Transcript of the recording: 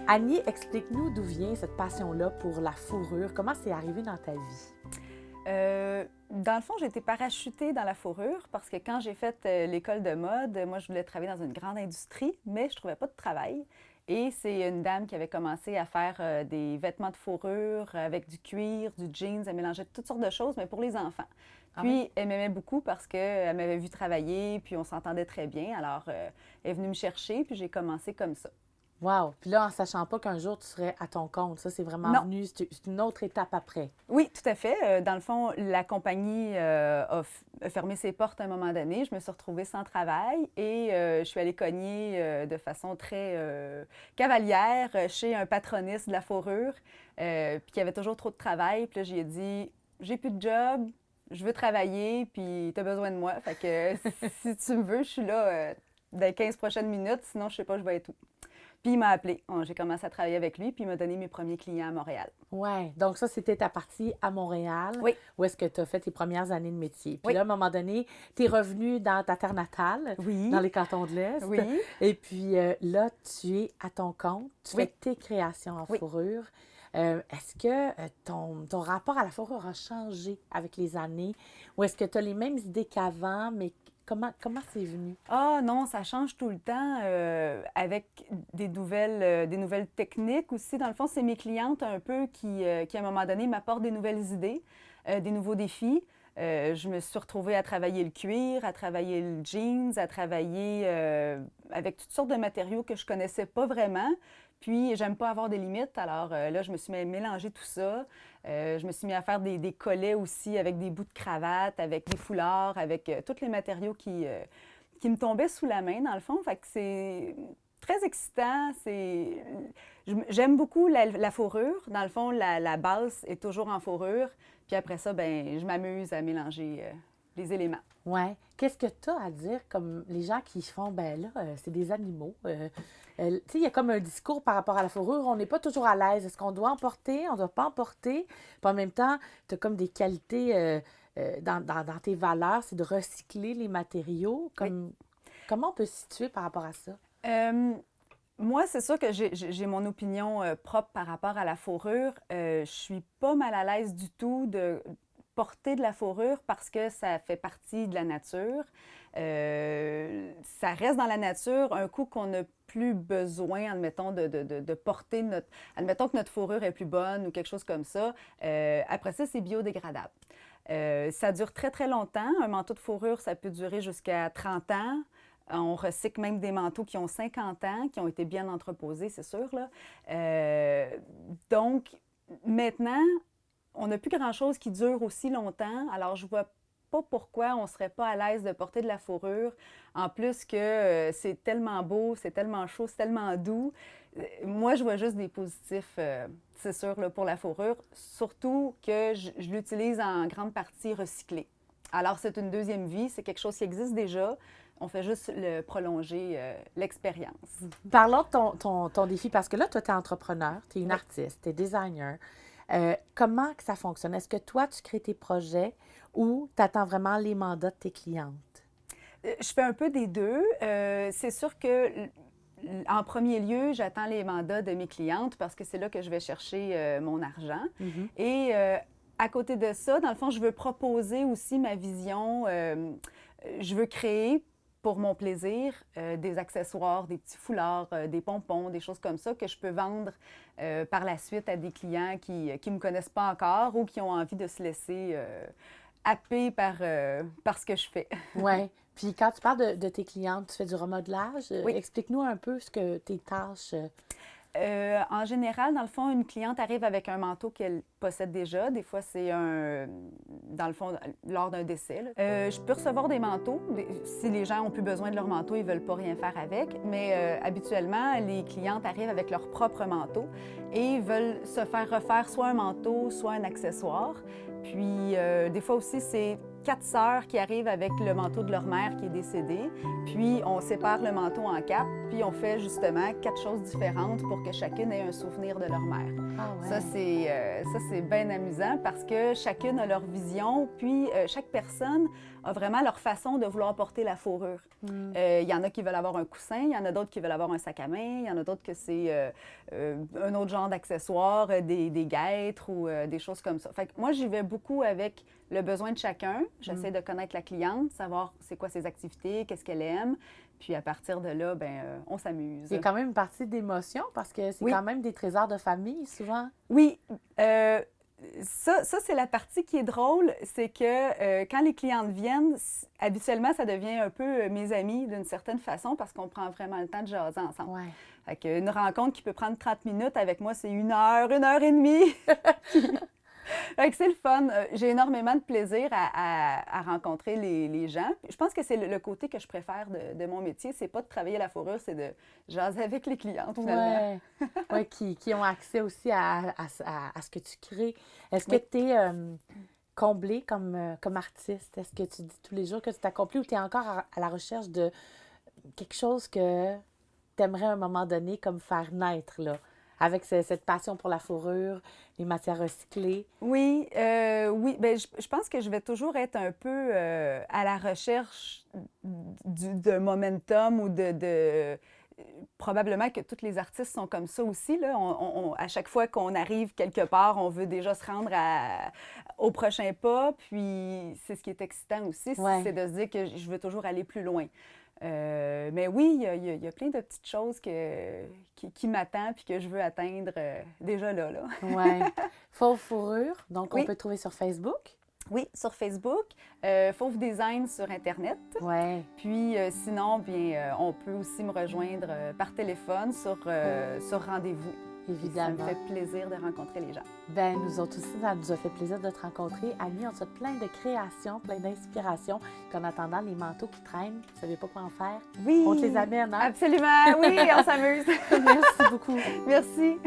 Annie, explique-nous d'où vient cette passion-là pour la fourrure. Comment c'est arrivé dans ta vie? Dans le fond, j'ai été parachutée dans la fourrure parce que quand j'ai fait l'école de mode, moi, je voulais travailler dans une grande industrie, mais je ne trouvais pas de travail. Et c'est une dame qui avait commencé à faire des vêtements de fourrure avec du cuir, du jeans, elle mélangeait toutes sortes de choses, mais pour les enfants. Ah oui? Puis, elle m'aimait beaucoup parce qu'elle m'avait vu travailler, puis on s'entendait très bien. Alors, elle est venue me chercher, puis j'ai commencé comme ça. Wow! Puis là, en sachant pas qu'un jour tu serais à ton compte, ça, c'est vraiment Non, venu, c'est une autre étape après. oui, tout à fait. Dans le fond, la compagnie a fermé ses portes à un moment donné. Je me suis retrouvée sans travail et je suis allée cogner de façon très cavalière chez un patroniste de la fourrure, puis qui avait toujours trop de travail. Puis là, j'ai dit, j'ai plus de job, je veux travailler, puis tu as besoin de moi. Fait que si tu me veux, je suis là dans les 15 prochaines minutes, sinon je sais pas, je vais être où. Puis il m'a appelé. J'ai commencé à travailler avec lui, puis il m'a donné mes premiers clients à Montréal. Ouais. Donc ça, c'était ta partie à Montréal, Oui, où est-ce que tu as fait tes premières années de métier. Puis oui, là, à un moment donné, tu es revenu dans ta terre natale, dans oui, les cantons de l'Est. oui. Et puis là, tu es à ton compte, tu fais Oui, tes créations en oui. fourrure. Est-ce que ton rapport à la fourrure a changé avec les années? Ou est-ce que tu as les mêmes idées qu'avant, mais comment c'est venu? Ah non, ça change tout le temps avec des nouvelles techniques aussi. Dans le fond, c'est mes clientes un peu qui à un moment donné, m'apportent des nouvelles idées, des nouveaux défis. Je me suis retrouvée à travailler le cuir, à travailler le jeans, à travailler avec toutes sortes de matériaux que je connaissais pas vraiment. Puis, j'aime pas avoir des limites. Alors là, je me suis mélangé tout ça. Je me suis mis à faire des collets aussi avec des bouts de cravate, avec des foulards, avec tous les matériaux qui me tombaient sous la main, dans le fond. Fait que c'est très excitant. J'aime beaucoup la fourrure. Dans le fond, la base est toujours en fourrure. Puis après ça, ben, je m'amuse à mélanger les éléments. Ouais. Qu'est-ce que tu as à dire comme les gens qui font, ben là, c'est des animaux. Tu sais, il y a comme un discours par rapport à la fourrure, on n'est pas toujours à l'aise. Est-ce qu'on doit en porter, on ne doit pas en porter? Puis en même temps, tu as comme des qualités dans tes valeurs, c'est de recycler les matériaux. Oui. Comment on peut se situer par rapport à ça? Euh, Moi, c'est sûr que j'ai mon opinion propre par rapport à la fourrure. Je suis pas mal à l'aise du tout de porter de la fourrure parce que ça fait partie de la nature. Ça reste dans la nature un coup qu'on n'a plus besoin, admettons, de porter notre... Admettons que notre fourrure est plus bonne ou quelque chose comme ça. Après ça, c'est biodégradable. Ça dure très, très longtemps. Un manteau de fourrure, ça peut durer jusqu'à 30 ans. On recycle même des manteaux qui ont 50 ans, qui ont été bien entreposés, c'est sûr, là. Donc, maintenant, on n'a plus grand-chose qui dure aussi longtemps. Alors, je vois pas pourquoi on ne serait pas à l'aise de porter de la fourrure. En plus que c'est tellement beau, c'est tellement chaud, c'est tellement doux. Moi, je vois juste des positifs, c'est sûr, là, pour la fourrure. Surtout que je l'utilise en grande partie recyclée. Alors, c'est une deuxième vie, c'est quelque chose qui existe déjà. On fait juste le prolonger l'expérience. Parlons de ton défi, parce que là, toi, tu es entrepreneur, tu es une Oui. artiste, tu es designer. Comment que ça fonctionne? Est-ce que toi, tu crées tes projets ou tu attends vraiment les mandats de tes clientes? Je fais un peu des deux. C'est sûr que, en premier lieu, j'attends les mandats de mes clientes parce que c'est là que je vais chercher mon argent. Mhm. Et à côté de ça, dans le fond, je veux proposer aussi ma vision. Je veux créer pour mon plaisir des accessoires, des petits foulards, des pompons, des choses comme ça que je peux vendre par la suite à des clients qui ne me connaissent pas encore ou qui ont envie de se laisser happer par ce que je fais. Oui. Puis quand tu parles de tes clientes, tu fais du remodelage. Oui. Explique-nous un peu ce que tes tâches. En général, dans le fond, une cliente arrive avec un manteau qu'elle possède déjà. Des fois, c'est dans le fond, lors d'un décès, là. Je peux recevoir des manteaux. Si les gens ont plus besoin de leur manteau, ils veulent pas rien faire avec. Mais habituellement, les clientes arrivent avec leur propre manteau et veulent se faire refaire soit un manteau, soit un accessoire. Puis, des fois aussi, c'est 4 sœurs qui arrivent avec le manteau de leur mère qui est décédée. Puis, on sépare le manteau en 4, puis on fait justement 4 choses différentes pour que chacune ait un souvenir de leur mère. Ah ouais. Ça, c'est bien amusant parce que chacune a leur vision, puis chaque personne a vraiment leur façon de vouloir porter la fourrure. Il y en a qui veulent avoir un coussin, il y en a d'autres qui veulent avoir un sac à main, il y en a d'autres que c'est un autre genre d'accessoires, des guêtres ou des choses comme ça. Fait que moi, j'y vais beaucoup avec le besoin de chacun. J'essaie de connaître la cliente, savoir c'est quoi ses activités, qu'est-ce qu'elle aime. Puis à partir de là, on s'amuse. Il y a quand même une partie d'émotion parce que c'est quand même des trésors de famille, souvent. Oui. Ça c'est la partie qui est drôle, c'est que quand les clientes viennent, habituellement, ça devient un peu mes amis d'une certaine façon parce qu'on prend vraiment le temps de jaser ensemble. Ouais. Fait qu'une rencontre qui peut prendre 30 minutes, avec moi, c'est 1 heure et demie. Fait que c'est le fun. J'ai énormément de plaisir à rencontrer les gens. Je pense que c'est le côté que je préfère de mon métier. C'est pas de travailler la fourrure, c'est de jaser avec les clientes, finalement. Ouais, qui ont accès aussi à ce que tu crées. Est-ce que tu es comblée comme artiste? Est-ce que tu dis tous les jours que tu t'accomplis ou tu es encore à la recherche de quelque chose que tu aimerais à un moment donné comme faire naître, là? Avec cette passion pour la fourrure, les matières recyclées. Oui, oui. Bien, je pense que je vais toujours être un peu à la recherche de momentum ou probablement que tous les artistes sont comme ça aussi, là. À chaque fois qu'on arrive quelque part, on veut déjà se rendre au prochain pas. Puis c'est ce qui est excitant aussi, c'est de se dire que je veux toujours aller plus loin. Mais oui, il y a plein de petites choses qui m'attendent puis que je veux atteindre déjà là. Oui. Fauve Fourrure, donc Oui. on peut trouver sur Facebook. Oui, sur Facebook. Fauve Design sur Internet. Oui. Puis sinon, bien, on peut aussi me rejoindre par téléphone sur rendez-vous. Évidemment. Ça me fait plaisir de rencontrer les gens. Bien, nous autres aussi, ça nous a fait plaisir de te rencontrer. Annie, on te souhaite plein de créations, plein d'inspiration. Puis en attendant, les manteaux qui traînent, vous ne savez pas comment faire? Oui! On te les amène, hein? Absolument! Oui, on s'amuse! Merci beaucoup. Merci!